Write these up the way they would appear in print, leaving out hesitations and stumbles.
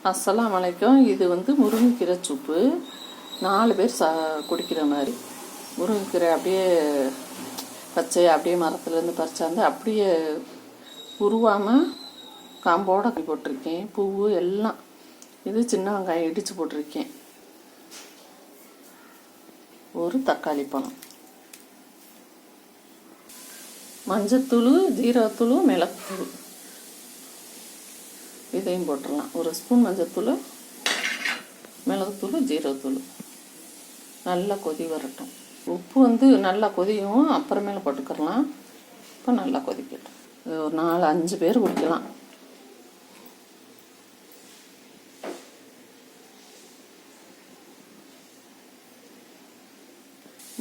அஸ்ஸலாமு அலைக்கும். இது முருங்கைக்கீரை சூப்பு. 4 பேர் குடிக்கிற மாதிரி. முருங்கைக்கீரை அப்படியே பச்சையாக அப்படியே மரத்துலேருந்து பறிச்சாந்து அப்படியே உருவாமல் காம்போட போட்டிருக்கேன். பூவு எல்லாம். இது சின்ன வெங்காயம் இடித்து போட்டிருக்கேன். ஒரு தக்காளி பழம், மஞ்சத்தூள், ஜீரகத்தூள், மிளகுத்தூள் இதையும் போட்டுடலாம். ஒரு ஸ்பூன் மஞ்சத்தூள், மிளகுத்தூள், ஜீரகத்தூள். நல்லா கொதி வரட்டும். உப்பு நல்லா கொதியும், அப்புறமேல போட்டுக்கிறலாம். இப்போ நல்லா கொதிக்கட்டும். ஒரு 4-5 பேர் குடிக்கலாம்.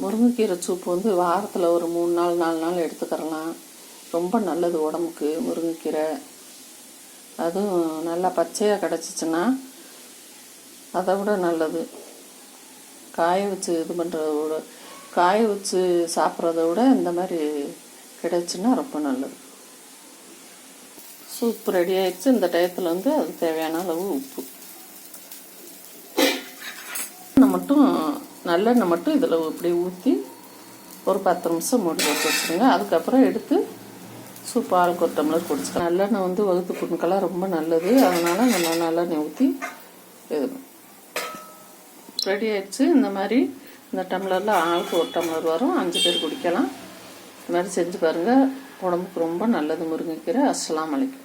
முருங்கைக்கீரை சூப்பு வாரத்தில் ஒரு 3 நாள் 4 நாள் எடுத்துக்கிறலாம். ரொம்ப நல்லது உடம்புக்கு முருங்கைக்கீரை. அதுவும் நல்லா பச்சையாக கிடச்சிச்சின்னா அதை விட நல்லது. காய வச்சு இது பண்ணுறத விட, காய வச்சு சாப்பிட்றத விட இந்த மாதிரி கிடைச்சுன்னா ரொம்ப நல்லது. சூப் ரெடி ஆகிடுச்சு. இந்த டயத்தில் அது தேவையான அளவு உப்பு நல்லெண்ணெய் மட்டும் இதில் இப்படி ஊற்றி ஒரு 10 நிமிஷம் மூடி வச்சு வச்சுருங்க. அதுக்கப்புறம் எடுத்து சூப் ஆளுக்கு ஒரு டம்ளர் குடிச்சிக்கலாம். நல்லெண்ணெய் வகுத்து புண்ணுக்கெல்லாம் ரொம்ப நல்லது. அதனால் நம்ம நல்லெண்ணெய் ஊற்றி இது ரெடி ஆகிடுச்சு. இந்த மாதிரி இந்த டம்ளரில் ஆளுக்கு ஒரு டம்ளர் வரும். 5 பேர் குடிக்கலாம். இந்த மாதிரி செஞ்சு பாருங்கள். உடம்புக்கு ரொம்ப நல்லது முருங்கைக்கீரை. அஸ்ஸலாமு அலைக்கும்.